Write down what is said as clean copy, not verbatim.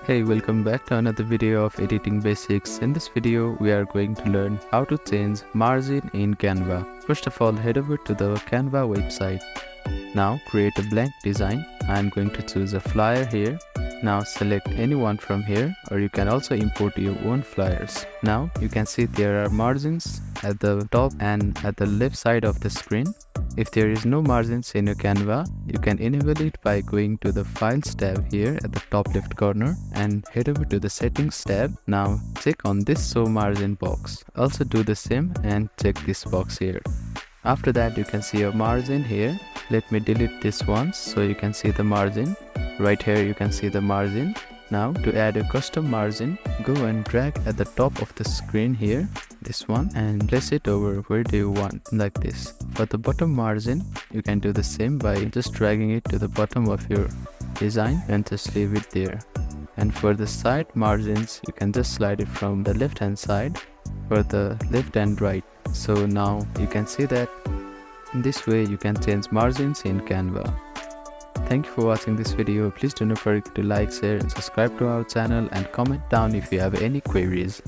Hey, welcome back to another video of editing basics. In this video, we are going to learn how to change margin in Canva. First of all, head over to the Canva website. Now create a blank design. I am going to choose a flyer here. Now select anyone from here, or you can also import your own flyers. Now you can see there are margins at the top and at the left side of the screen. If there is no margins in your Canva, you can enable it by going to the Files tab here at the top left corner and head over to the Settings tab. Now check on this Show Margin box. Also do the same and check this box here. After that, you can see a margin here. Let me delete this one so you can see the margin. Right here you can see the margin. Now to add a custom margin, go and drag at the top of the screen here, this one, and place it over where do you want, like this. For the bottom margin, you can do the same by just dragging it to the bottom of your design and just leave it there. And for the side margins, you can just slide it from the left hand side for the left and right. So now you can see that in this way you can change margins in Canva. Thank you for watching this video. Please do not forget to like, share and subscribe to our channel and comment down if you have any queries.